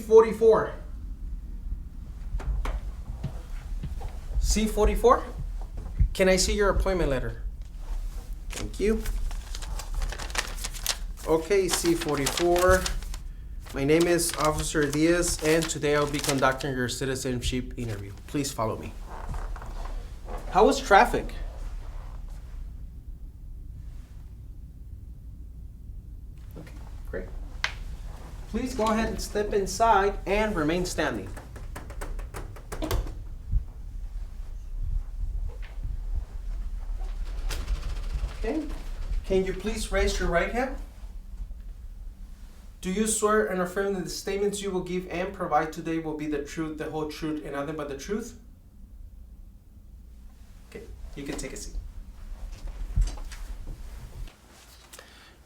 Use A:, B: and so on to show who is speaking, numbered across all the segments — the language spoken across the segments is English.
A: C44. C44? Can I see your appointment letter? Thank you. Okay, C44. My name is Officer Diaz, and today I'll be conducting your citizenship interview. Please follow me. How was traffic? Okay, great. Please go ahead and step inside and remain standing. Okay. Can you please raise your right hand? Do you swear and affirm that the statements you will give and provide today will be the truth, the whole truth, and nothing but the truth? Okay, you can take a seat.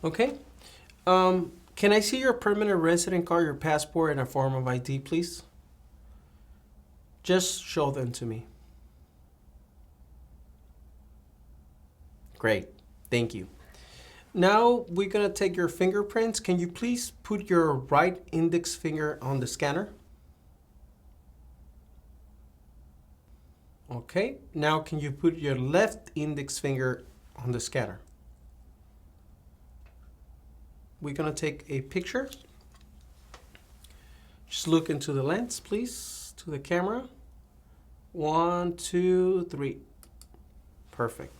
A: Okay. Can I see your permanent resident card, your passport, and a form of ID, please? Just show them to me. Great. Thank you. Now we're going to take your fingerprints. Can you please put your right index finger on the scanner? Okay. Now can you put your left index finger on the scanner? We're going to take a picture. Just look into the lens, please, to the camera. 1, 2, 3. Perfect.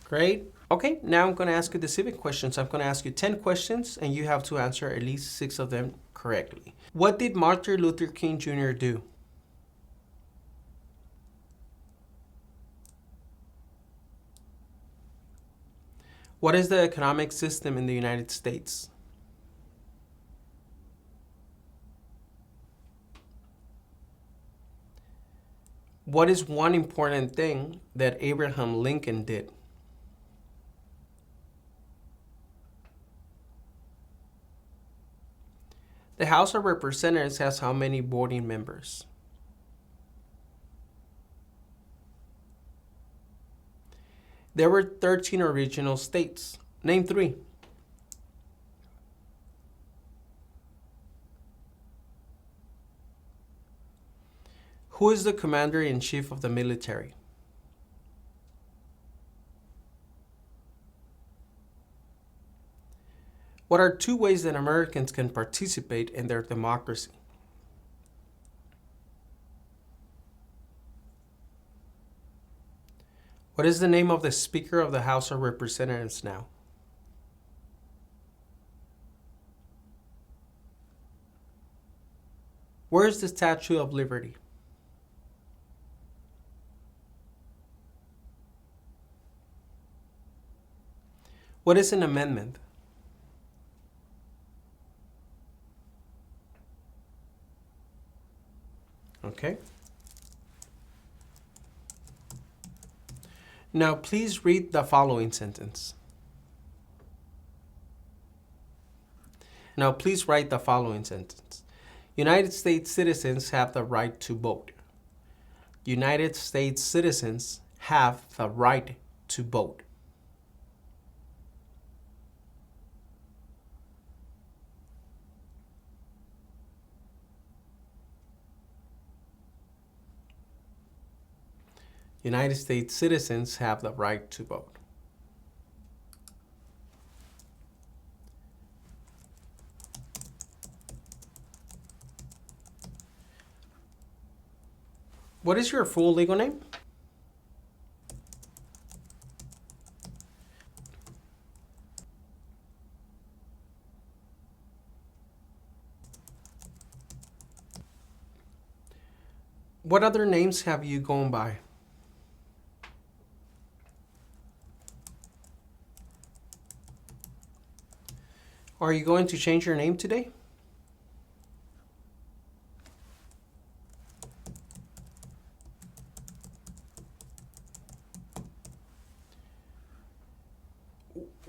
A: Great. Okay, now I'm going to ask you the civic questions. I'm going to ask you 10 questions, and you have to answer at least 6 of them correctly. What did Martin Luther King Jr. do? What is the economic system in the United States? What is one important thing that Abraham Lincoln did? The House of Representatives has how many voting members? There were 13 original states. Name 3. Who is the commander-in-chief of the military? What are 2 ways that Americans can participate in their democracy? What is the name of the Speaker of the House of Representatives now? Where is the Statue of Liberty? What is an amendment? Okay. Now please read the following sentence. Now please write the following sentence. United States citizens have the right to vote. United States citizens have the right to vote. United States citizens have the right to vote. What is your full legal name? What other names have you gone by? Are you going to change your name today?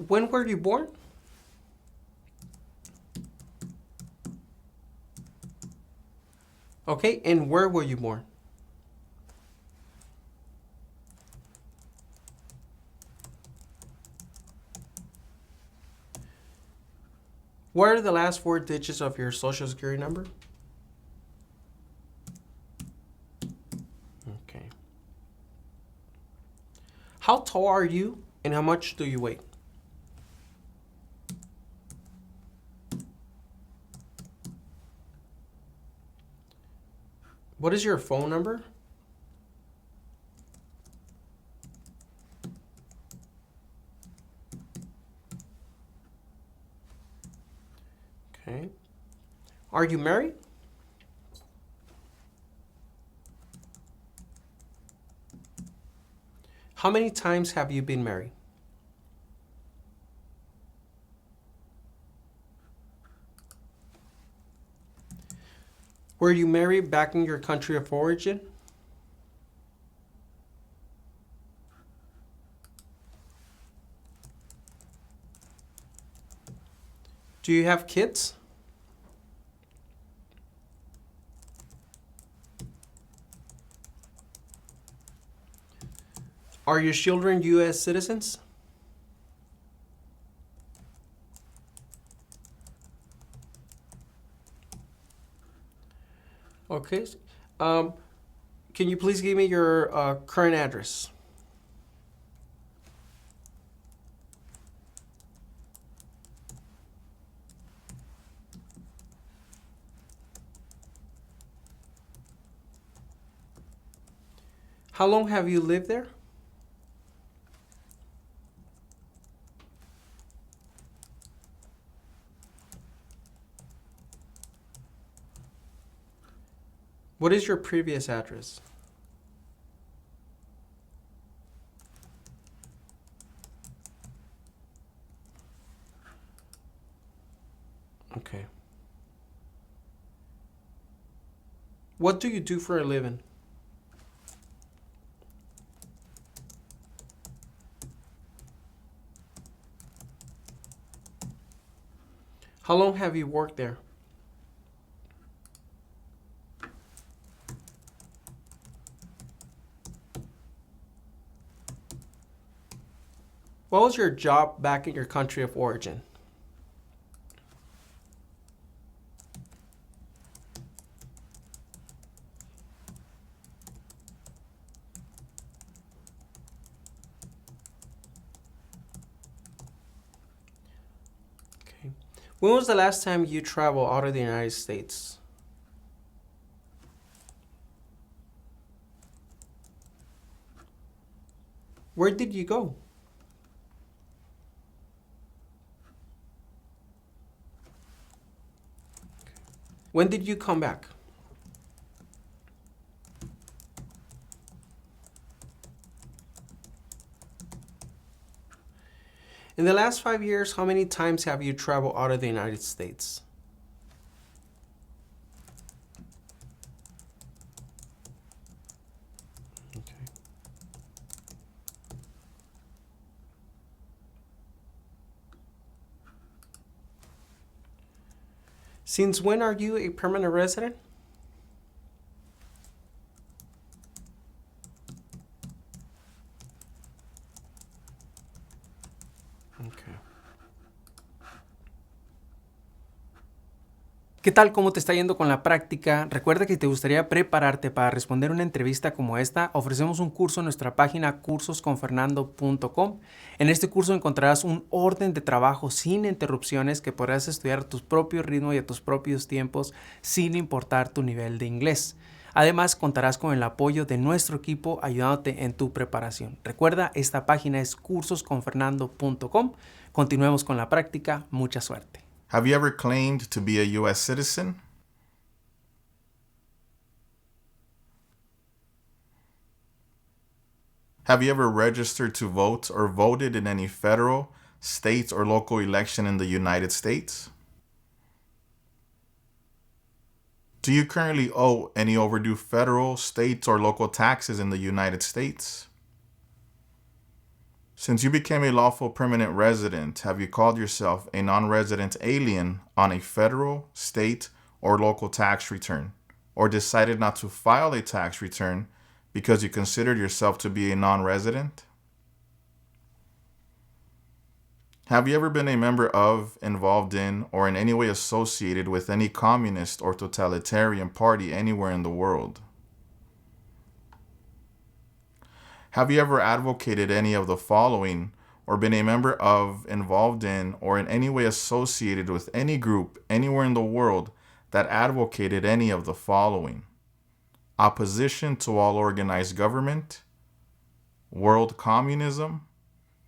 A: When were you born? Okay, and where were you born? What are the last 4 digits of your social security number? Okay. How tall are you and how much do you weigh? What is your phone number? Okay. Are you married? How many times have you been married? Were you married back in your country of origin? Do you have kids? Are your children U.S. citizens? Okay. Can you please give me your current address? How long have you lived there? What is your previous address? Okay. What do you do for a living? How long have you worked there? What was your job back in your country of origin? Okay. When was the last time you traveled out of the United States? Where did you go? When did you come back? In the last 5 years, how many times have you traveled out of the United States? Okay. Since when are you a permanent resident? ¿Qué tal? ¿Cómo te está yendo con la práctica? Recuerda que si te gustaría prepararte para responder una entrevista como esta, ofrecemos un curso en nuestra página cursosconfernando.com. En este curso encontrarás un orden de trabajo sin interrupciones que podrás estudiar a tu propio ritmo y a tus propios tiempos sin importar tu nivel de inglés. Además, contarás con el apoyo de nuestro equipo ayudándote en tu preparación. Recuerda, esta página es cursosconfernando.com. Continuemos con la práctica. Mucha suerte.
B: Have you ever claimed to be a U.S. citizen? Have you ever registered to vote or voted in any federal, state, or local election in the United States? Do you currently owe any overdue federal, state, or local taxes in the United States? Since you became a lawful permanent resident, have you called yourself a non-resident alien on a federal, state, or local tax return, or decided not to file a tax return because you considered yourself to be a non-resident? Have you ever been a member of, involved in, or in any way associated with any communist or totalitarian party anywhere in the world? Have you ever advocated any of the following, or been a member of, involved in, or in any way associated with any group anywhere in the world that advocated any of the following? Opposition to all organized government, world communism,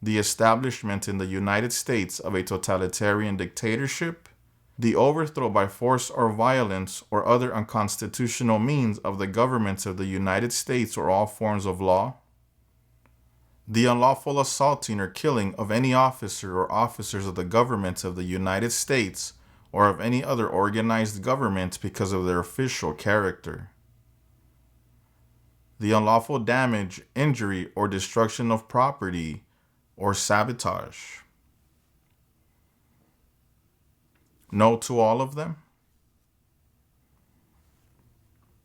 B: the establishment in the United States of a totalitarian dictatorship, the overthrow by force or violence or other unconstitutional means of the governments of the United States or all forms of law, the unlawful assaulting or killing of any officer or officers of the government of the United States or of any other organized government because of their official character, the unlawful damage, injury, or destruction of property, or sabotage. No to all of them?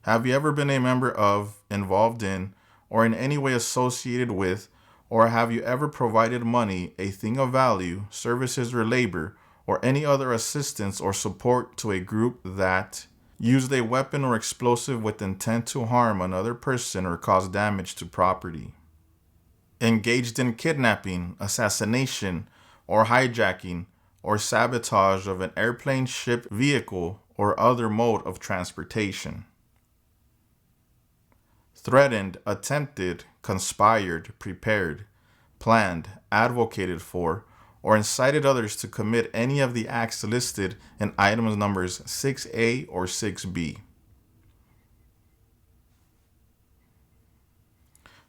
B: Have you ever been a member of, involved in, or in any way associated with, or have you ever provided money, a thing of value, services or labor, or any other assistance or support to a group that used a weapon or explosive with intent to harm another person or cause damage to property? Engaged in kidnapping, assassination, or hijacking, or sabotage of an airplane, ship, vehicle, or other mode of transportation. Threatened, attempted, conspired, prepared, planned, advocated for, or incited others to commit any of the acts listed in items numbers 6A or 6B.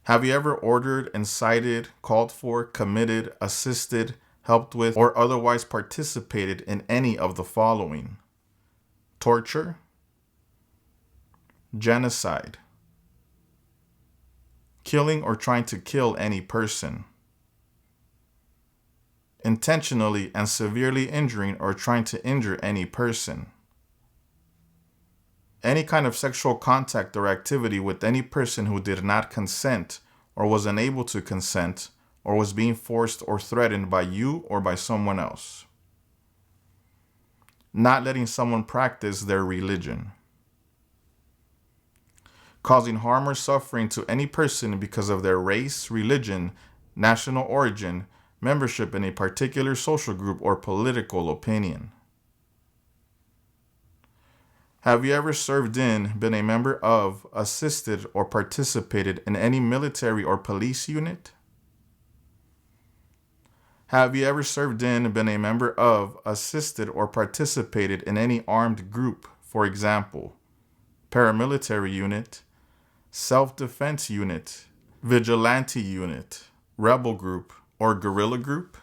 B: Have you ever ordered, incited, called for, committed, assisted, helped with, or otherwise participated in any of the following? Torture, genocide, killing or trying to kill any person, intentionally and severely injuring or trying to injure any person, any kind of sexual contact or activity with any person who did not consent or was unable to consent or was being forced or threatened by you or by someone else. Not letting someone practice their religion. Causing harm or suffering to any person because of their race, religion, national origin, membership in a particular social group, or political opinion. Have you ever served in, been a member of, assisted, or participated in any military or police unit? Have you ever served in, been a member of, assisted, or participated in any armed group, for example, paramilitary unit, self-defense unit, vigilante unit, rebel group, or guerrilla group?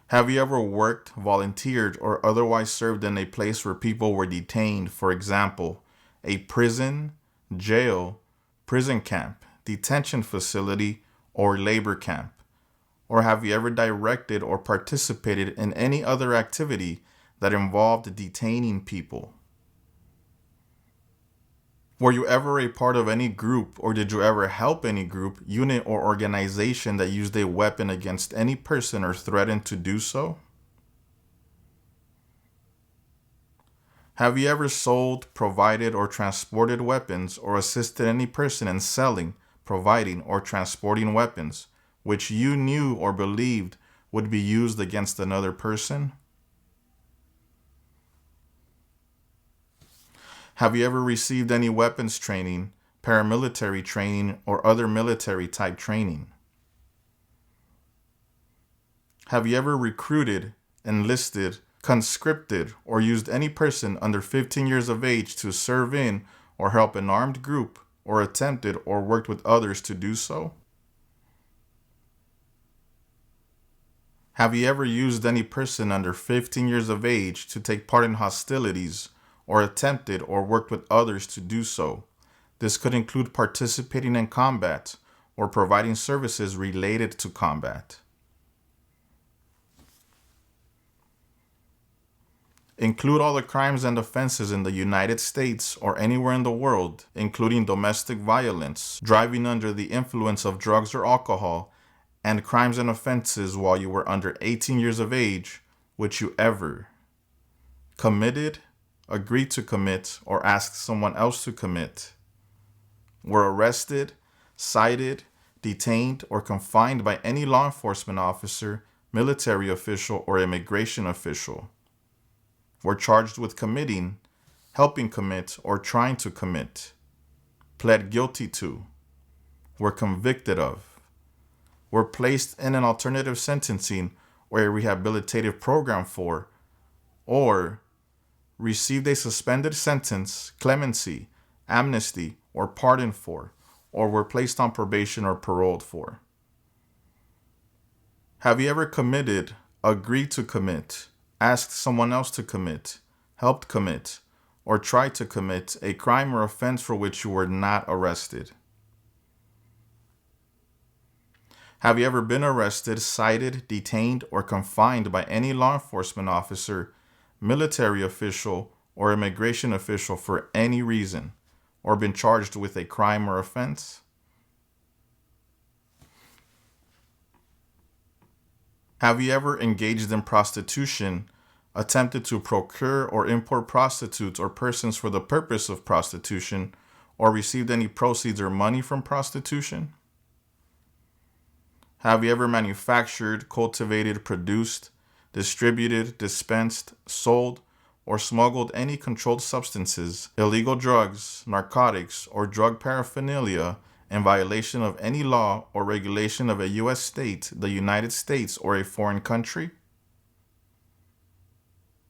B: Have you ever worked, volunteered, or otherwise served in a place where people were detained, for example, a prison, jail, prison camp, detention facility, or labor camp? Or have you ever directed or participated in any other activity that involved detaining people? Were you ever a part of any group, or did you ever help any group, unit, or organization that used a weapon against any person or threatened to do so? Have you ever sold, provided, or transported weapons, or assisted any person in selling, providing, or transporting weapons, which you knew or believed would be used against another person? Have you ever received any weapons training, paramilitary training, or other military type training? Have you ever recruited, enlisted, conscripted, or used any person under 15 years of age to serve in or help an armed group, or attempted or worked with others to do so? Have you ever used any person under 15 years of age to take part in hostilities, or attempted or worked with others to do so? This could include participating in combat or providing services related to combat. Include all the crimes and offenses in the United States or anywhere in the world, including domestic violence, driving under the influence of drugs or alcohol, and crimes and offenses while you were under 18 years of age, which you ever committed, agreed to commit, or asked someone else to commit, were arrested, cited, detained, or confined by any law enforcement officer, military official, or immigration official, were charged with committing, helping commit, or trying to commit, pled guilty to, were convicted of, were placed in an alternative sentencing or a rehabilitative program for, or received a suspended sentence, clemency, amnesty, or pardon for, or were placed on probation or paroled for. Have you ever committed, agreed to commit, asked someone else to commit, helped commit, or tried to commit a crime or offense for which you were not arrested? Have you ever been arrested, cited, detained, or confined by any law enforcement officer, military official, or immigration official for any reason, or been charged with a crime or offense? Have you ever engaged in prostitution, attempted to procure or import prostitutes or persons for the purpose of prostitution, or received any proceeds or money from prostitution? Have you ever manufactured, cultivated, produced, distributed, dispensed, sold, or smuggled any controlled substances, illegal drugs, narcotics, or drug paraphernalia in violation of any law or regulation of a U.S. state, the United States, or a foreign country?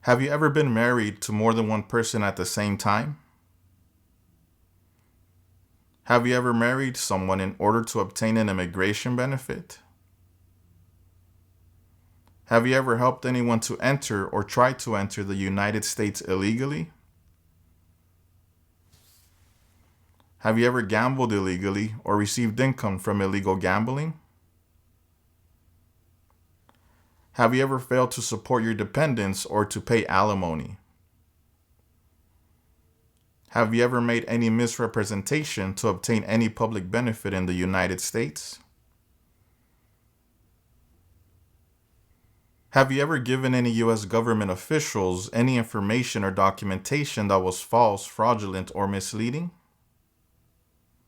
B: Have you ever been married to more than one person at the same time? Have you ever married someone in order to obtain an immigration benefit? Have you ever helped anyone to enter or try to enter the United States illegally? Have you ever gambled illegally or received income from illegal gambling? Have you ever failed to support your dependents or to pay alimony? Have you ever made any misrepresentation to obtain any public benefit in the United States? Have you ever given any U.S. government officials any information or documentation that was false, fraudulent, or misleading?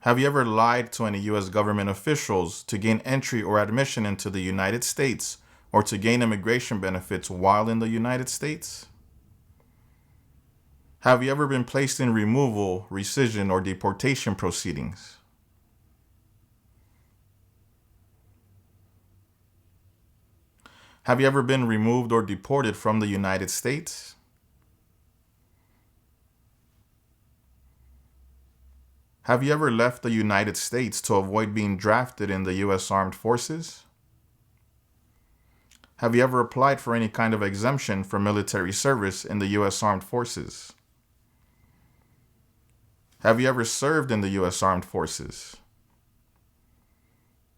B: Have you ever lied to any U.S. government officials to gain entry or admission into the United States or to gain immigration benefits while in the United States? Have you ever been placed in removal, rescission, or deportation proceedings? Have you ever been removed or deported from the United States? Have you ever left the United States to avoid being drafted in the U.S. Armed Forces? Have you ever applied for any kind of exemption from military service in the U.S. Armed Forces? Have you ever served in the U.S. Armed Forces?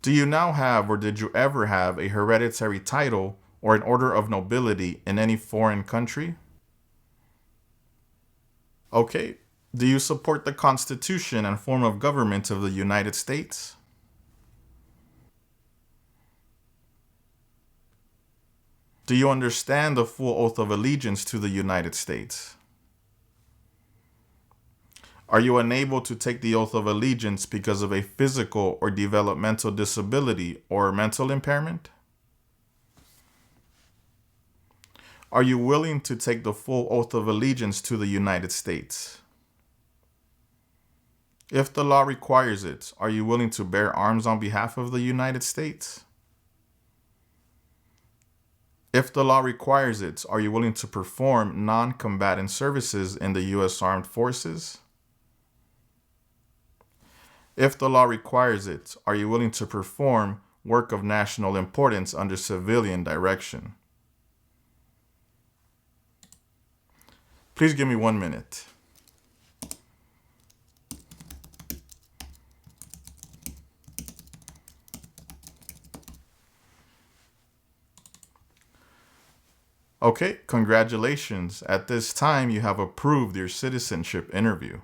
B: Do you now have or did you ever have a hereditary title or an order of nobility in any foreign country? Okay. Do you support the Constitution and form of government of the United States? Do you understand the full oath of allegiance to the United States? Are you unable to take the oath of allegiance because of a physical or developmental disability or mental impairment? Are you willing to take the full oath of allegiance to the United States? If the law requires it, are you willing to bear arms on behalf of the United States? If the law requires it, are you willing to perform non-combatant services in the U.S. Armed Forces? If the law requires it, are you willing to perform work of national importance under civilian direction? Please give me 1 minute. Okay, congratulations. At this time, you have approved your citizenship interview.